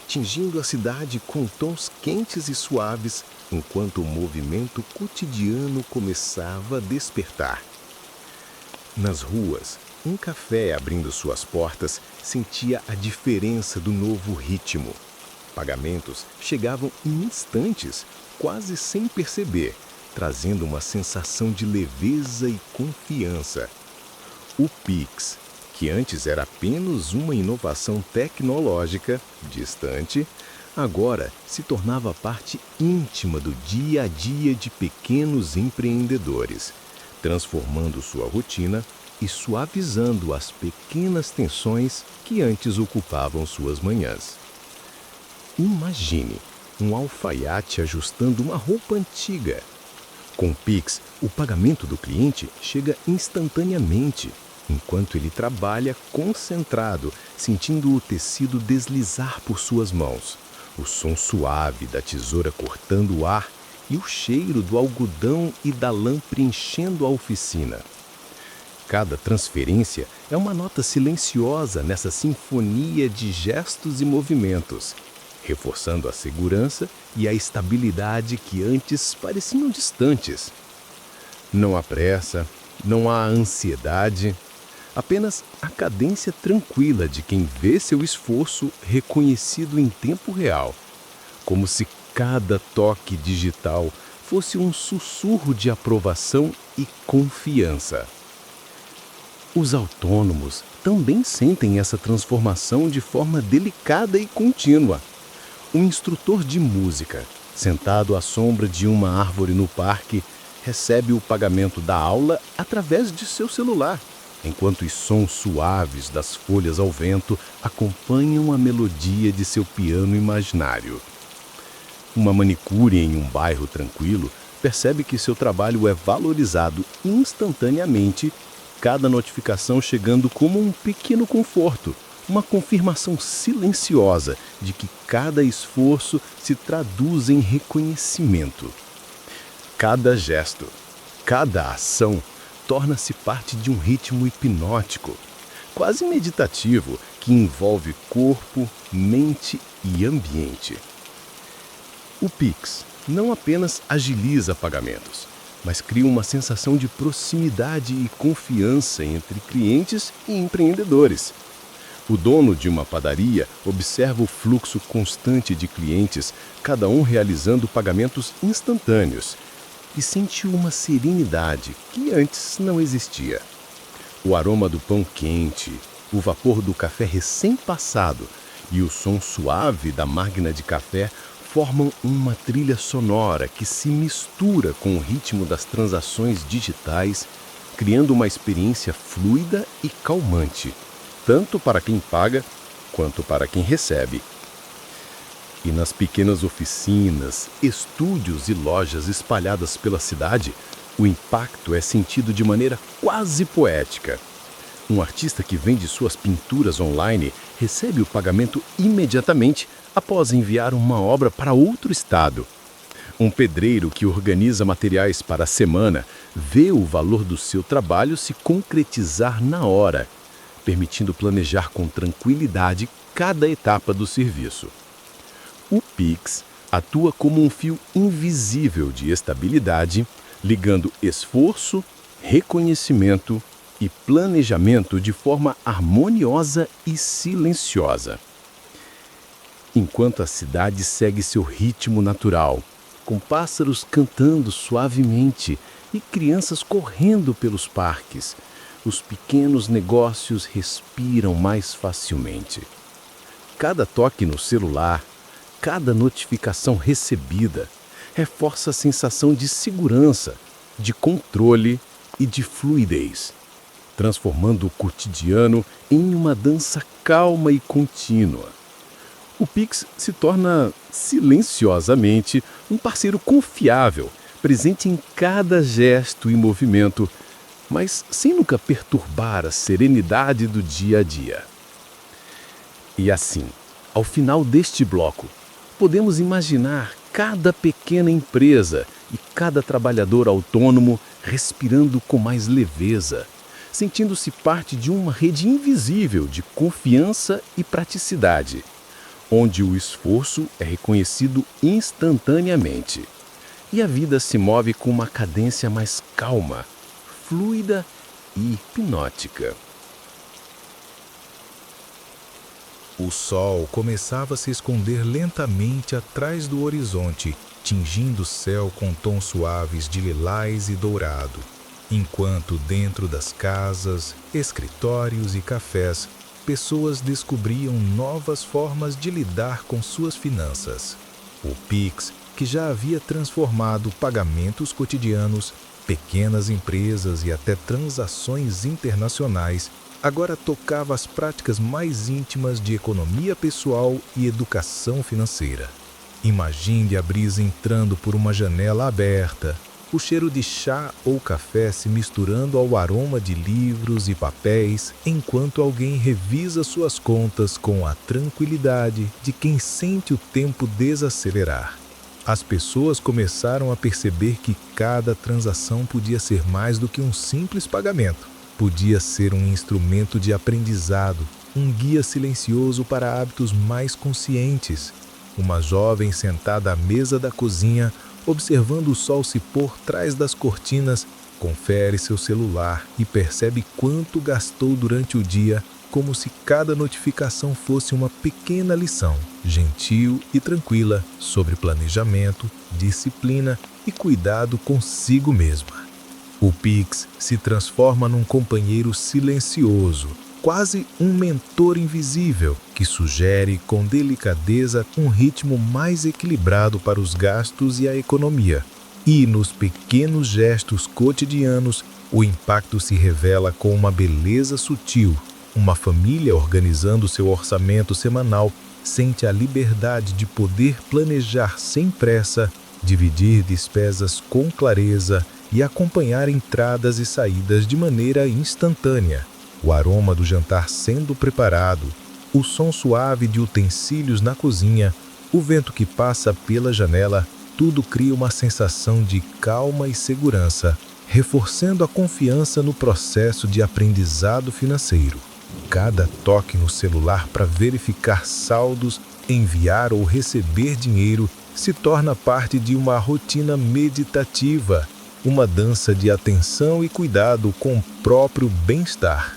tingindo a cidade com tons quentes e suaves, enquanto o movimento cotidiano começava a despertar. Nas ruas, um café abrindo suas portas sentia a diferença do novo ritmo. Pagamentos chegavam em instantes, quase sem perceber, trazendo uma sensação de leveza e confiança. O Pix, que antes era apenas uma inovação tecnológica distante, agora se tornava parte íntima do dia a dia de pequenos empreendedores, transformando sua rotina e suavizando as pequenas tensões que antes ocupavam suas manhãs. Imagine um alfaiate ajustando uma roupa antiga. Com o Pix, o pagamento do cliente chega instantaneamente, enquanto ele trabalha concentrado, sentindo o tecido deslizar por suas mãos, o som suave da tesoura cortando o ar e o cheiro do algodão e da lã preenchendo a oficina. Cada transferência é uma nota silenciosa nessa sinfonia de gestos e movimentos, reforçando a segurança e a estabilidade que antes pareciam distantes. Não há pressa, não há ansiedade, apenas a cadência tranquila de quem vê seu esforço reconhecido em tempo real, como se cada toque digital fosse um sussurro de aprovação e confiança. Os autônomos também sentem essa transformação de forma delicada e contínua. Um instrutor de música, sentado à sombra de uma árvore no parque, recebe o pagamento da aula através de seu celular, enquanto os sons suaves das folhas ao vento acompanham a melodia de seu piano imaginário. Uma manicure em um bairro tranquilo percebe que seu trabalho é valorizado instantaneamente, cada notificação chegando como um pequeno conforto, uma confirmação silenciosa de que cada esforço se traduz em reconhecimento. Cada gesto, cada ação torna-se parte de um ritmo hipnótico, quase meditativo, que envolve corpo, mente e ambiente. O Pix não apenas agiliza pagamentos, mas cria uma sensação de proximidade e confiança entre clientes e empreendedores. O dono de uma padaria observa o fluxo constante de clientes, cada um realizando pagamentos instantâneos, e sente uma serenidade que antes não existia. O aroma do pão quente, o vapor do café recém-passado e o som suave da máquina de café formam uma trilha sonora que se mistura com o ritmo das transações digitais, criando uma experiência fluida e calmante, tanto para quem paga quanto para quem recebe. E nas pequenas oficinas, estúdios e lojas espalhadas pela cidade, o impacto é sentido de maneira quase poética. Um artista que vende suas pinturas online recebe o pagamento imediatamente após enviar uma obra para outro estado. Um pedreiro que organiza materiais para a semana vê o valor do seu trabalho se concretizar na hora, permitindo planejar com tranquilidade cada etapa do serviço. O Pix atua como um fio invisível de estabilidade, ligando esforço, reconhecimento e planejamento de forma harmoniosa e silenciosa. Enquanto a cidade segue seu ritmo natural, com pássaros cantando suavemente e crianças correndo pelos parques, os pequenos negócios respiram mais facilmente. Cada toque no celular, cada notificação recebida, reforça a sensação de segurança, de controle e de fluidez, transformando o cotidiano em uma dança calma e contínua. O Pix se torna, silenciosamente, um parceiro confiável, presente em cada gesto e movimento, mas sem nunca perturbar a serenidade do dia a dia. E assim, ao final deste bloco, podemos imaginar cada pequena empresa e cada trabalhador autônomo respirando com mais leveza, sentindo-se parte de uma rede invisível de confiança e praticidade, onde o esforço é reconhecido instantaneamente e a vida se move com uma cadência mais calma, fluida e hipnótica. O sol começava a se esconder lentamente atrás do horizonte, tingindo o céu com tons suaves de lilás e dourado, enquanto dentro das casas, escritórios e cafés, pessoas descobriam novas formas de lidar com suas finanças. O Pix, que já havia transformado pagamentos cotidianos, pequenas empresas e até transações internacionais, agora tocava as práticas mais íntimas de economia pessoal e educação financeira. Imagine a brisa entrando por uma janela aberta, o cheiro de chá ou café se misturando ao aroma de livros e papéis, enquanto alguém revisa suas contas com a tranquilidade de quem sente o tempo desacelerar. As pessoas começaram a perceber que cada transação podia ser mais do que um simples pagamento. Podia ser um instrumento de aprendizado, um guia silencioso para hábitos mais conscientes. Uma jovem sentada à mesa da cozinha, observando o sol se pôr trás das cortinas, confere seu celular e percebe quanto gastou durante o dia, como se cada notificação fosse uma pequena lição, gentil e tranquila, sobre planejamento, disciplina e cuidado consigo mesma. O Pix se transforma num companheiro silencioso, quase um mentor invisível, que sugere com delicadeza um ritmo mais equilibrado para os gastos e a economia. E nos pequenos gestos cotidianos, o impacto se revela com uma beleza sutil. Uma família organizando seu orçamento semanal sente a liberdade de poder planejar sem pressa, dividir despesas com clareza e acompanhar entradas e saídas de maneira instantânea. O aroma do jantar sendo preparado, o som suave de utensílios na cozinha, o vento que passa pela janela, tudo cria uma sensação de calma e segurança, reforçando a confiança no processo de aprendizado financeiro. Cada toque no celular para verificar saldos, enviar ou receber dinheiro se torna parte de uma rotina meditativa, uma dança de atenção e cuidado com o próprio bem-estar.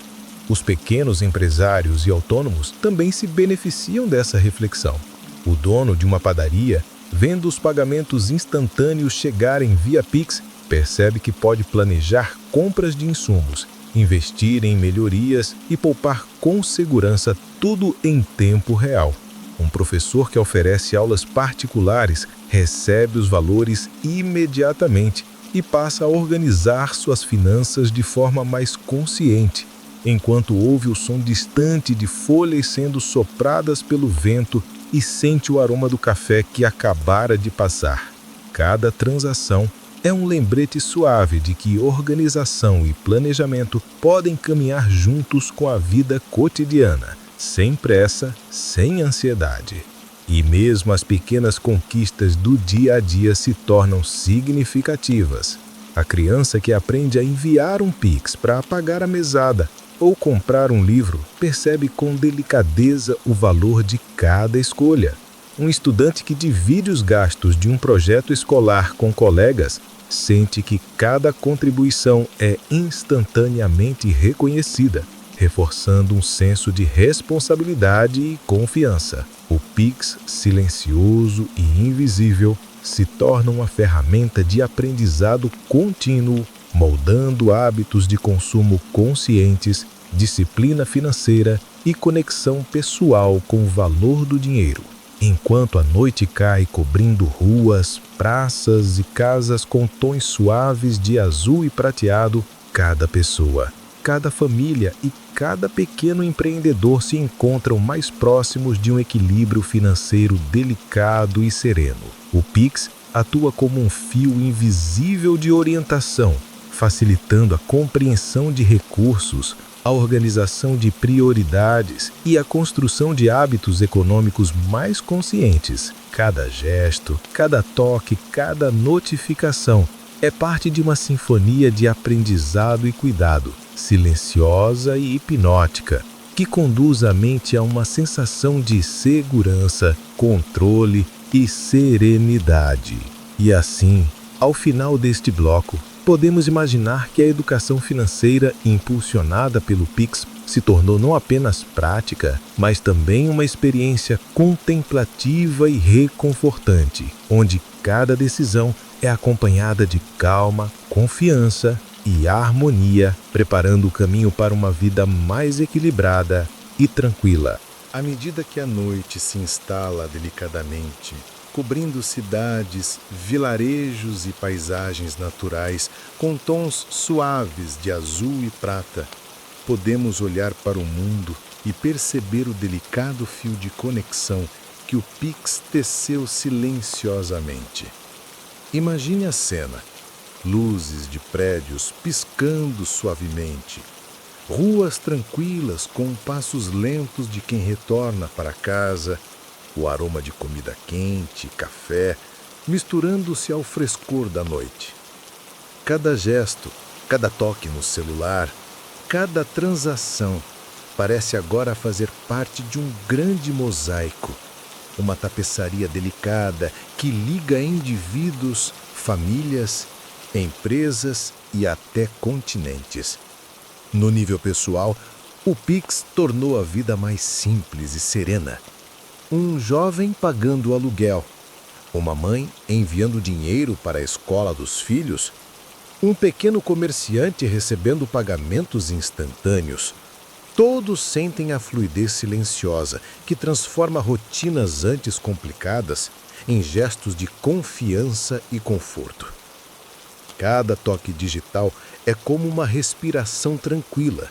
Os pequenos empresários e autônomos também se beneficiam dessa reflexão. O dono de uma padaria, vendo os pagamentos instantâneos chegarem via Pix, percebe que pode planejar compras de insumos, investir em melhorias e poupar com segurança, tudo em tempo real. Um professor que oferece aulas particulares recebe os valores imediatamente e passa a organizar suas finanças de forma mais consciente, enquanto ouve o som distante de folhas sendo sopradas pelo vento e sente o aroma do café que acabara de passar. Cada transação é um lembrete suave de que organização e planejamento podem caminhar juntos com a vida cotidiana, sem pressa, sem ansiedade. E mesmo as pequenas conquistas do dia a dia se tornam significativas. A criança que aprende a enviar um Pix para pagar a mesada ou comprar um livro percebe com delicadeza o valor de cada escolha. Um estudante que divide os gastos de um projeto escolar com colegas sente que cada contribuição é instantaneamente reconhecida, reforçando um senso de responsabilidade e confiança. O Pix, silencioso e invisível, se torna uma ferramenta de aprendizado contínuo, moldando hábitos de consumo conscientes, disciplina financeira e conexão pessoal com o valor do dinheiro. Enquanto a noite cai cobrindo ruas, praças e casas com tons suaves de azul e prateado, cada pessoa, cada família e cada pequeno empreendedor se encontram mais próximos de um equilíbrio financeiro delicado e sereno. O Pix atua como um fio invisível de orientação, facilitando a compreensão de recursos, a organização de prioridades e a construção de hábitos econômicos mais conscientes. Cada gesto, cada toque, cada notificação é parte de uma sinfonia de aprendizado e cuidado, silenciosa e hipnótica, que conduz a mente a uma sensação de segurança, controle e serenidade. E assim, ao final deste bloco, podemos imaginar que a educação financeira impulsionada pelo Pix se tornou não apenas prática, mas também uma experiência contemplativa e reconfortante, onde cada decisão é acompanhada de calma, confiança e harmonia, preparando o caminho para uma vida mais equilibrada e tranquila. À medida que a noite se instala delicadamente, cobrindo cidades, vilarejos e paisagens naturais com tons suaves de azul e prata, podemos olhar para o mundo e perceber o delicado fio de conexão que o Pix teceu silenciosamente. Imagine a cena: luzes de prédios piscando suavemente, ruas tranquilas com passos lentos de quem retorna para casa, o aroma de comida quente, café, misturando-se ao frescor da noite. Cada gesto, cada toque no celular, cada transação parece agora fazer parte de um grande mosaico, uma tapeçaria delicada que liga indivíduos, famílias, empresas e até continentes. No nível pessoal, o Pix tornou a vida mais simples e serena. Um jovem pagando aluguel, uma mãe enviando dinheiro para a escola dos filhos, um pequeno comerciante recebendo pagamentos instantâneos. Todos sentem a fluidez silenciosa que transforma rotinas antes complicadas em gestos de confiança e conforto. Cada toque digital é como uma respiração tranquila,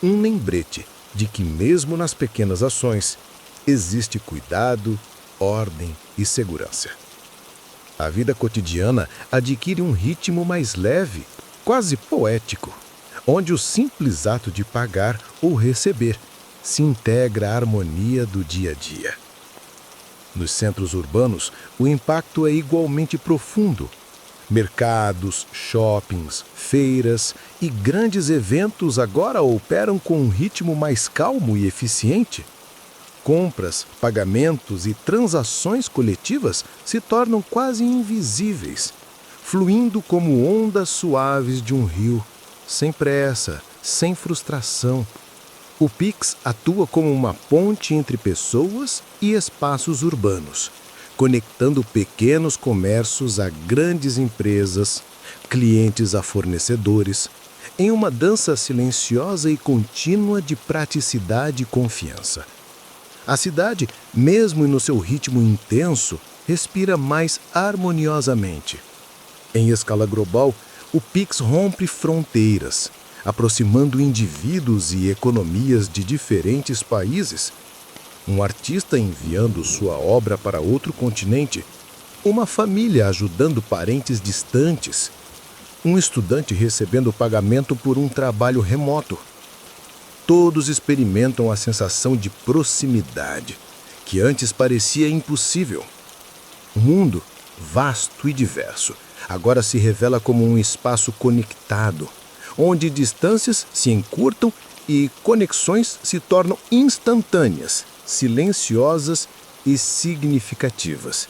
um lembrete de que mesmo nas pequenas ações existe cuidado, ordem e segurança. A vida cotidiana adquire um ritmo mais leve, quase poético, onde o simples ato de pagar ou receber se integra à harmonia do dia a dia. Nos centros urbanos, o impacto é igualmente profundo. Mercados, shoppings, feiras e grandes eventos agora operam com um ritmo mais calmo e eficiente. Compras, pagamentos e transações coletivas se tornam quase invisíveis, fluindo como ondas suaves de um rio, sem pressa, sem frustração. O Pix atua como uma ponte entre pessoas e espaços urbanos, conectando pequenos comércios a grandes empresas, clientes a fornecedores, em uma dança silenciosa e contínua de praticidade e confiança. A cidade, mesmo no seu ritmo intenso, respira mais harmoniosamente. Em escala global, o Pix rompe fronteiras, aproximando indivíduos e economias de diferentes países. Um artista enviando sua obra para outro continente, uma família ajudando parentes distantes, um estudante recebendo pagamento por um trabalho remoto. Todos experimentam a sensação de proximidade, que antes parecia impossível. O mundo, vasto e diverso, agora se revela como um espaço conectado, onde distâncias se encurtam e conexões se tornam instantâneas, silenciosas e significativas.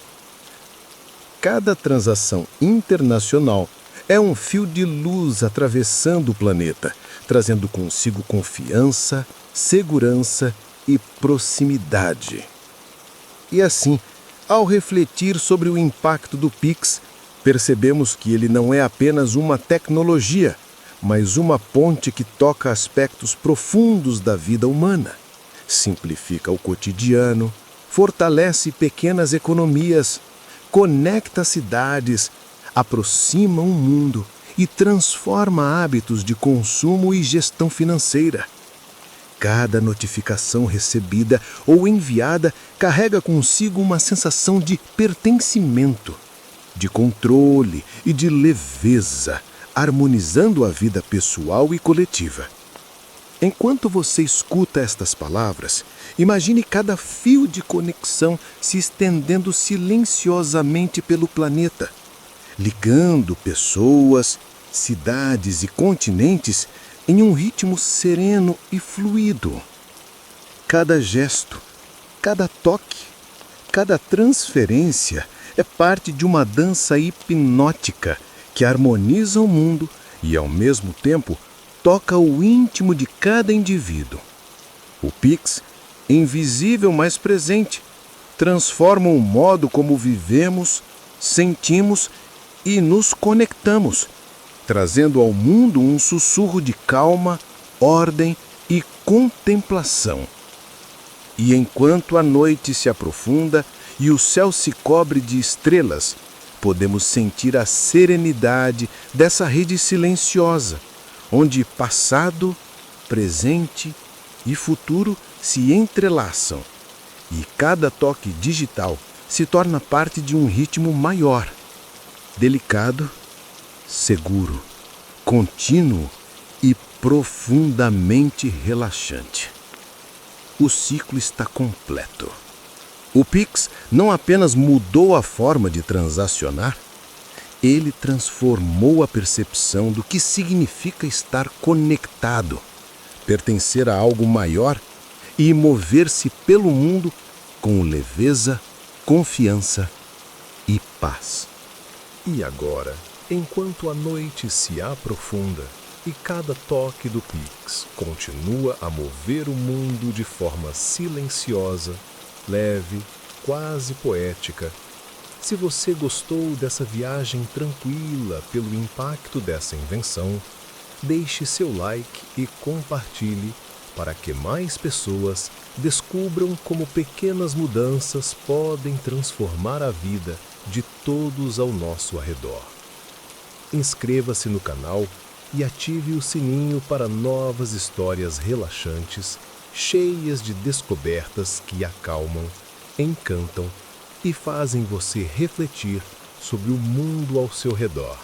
Cada transação internacional é um fio de luz atravessando o planeta, trazendo consigo confiança, segurança e proximidade. E assim, ao refletir sobre o impacto do Pix, percebemos que ele não é apenas uma tecnologia, mas uma ponte que toca aspectos profundos da vida humana. Simplifica o cotidiano, fortalece pequenas economias, conecta cidades, aproxima o mundo e transforma hábitos de consumo e gestão financeira. Cada notificação recebida ou enviada carrega consigo uma sensação de pertencimento, de controle e de leveza, harmonizando a vida pessoal e coletiva. Enquanto você escuta estas palavras, imagine cada fio de conexão se estendendo silenciosamente pelo planeta, ligando pessoas, cidades e continentes em um ritmo sereno e fluido. Cada gesto, cada toque, cada transferência é parte de uma dança hipnótica que harmoniza o mundo e, ao mesmo tempo, toca o íntimo de cada indivíduo. O Pix, invisível mas presente, transforma o modo como vivemos, sentimos e nos conectamos, trazendo ao mundo um sussurro de calma, ordem e contemplação. E enquanto a noite se aprofunda e o céu se cobre de estrelas, podemos sentir a serenidade dessa rede silenciosa, onde passado, presente e futuro se entrelaçam, e cada toque digital se torna parte de um ritmo maior, delicado, seguro, contínuo e profundamente relaxante. O ciclo está completo. O Pix não apenas mudou a forma de transacionar, ele transformou a percepção do que significa estar conectado, pertencer a algo maior e mover-se pelo mundo com leveza, confiança e paz. E agora, enquanto a noite se aprofunda e cada toque do Pix continua a mover o mundo de forma silenciosa, leve, quase poética, se você gostou dessa viagem tranquila pelo impacto dessa invenção, deixe seu like e compartilhe para que mais pessoas descubram como pequenas mudanças podem transformar a vida de todos ao nosso arredor. Inscreva-se no canal e ative o sininho para novas histórias relaxantes, cheias de descobertas que acalmam, encantam e fazem você refletir sobre o mundo ao seu redor.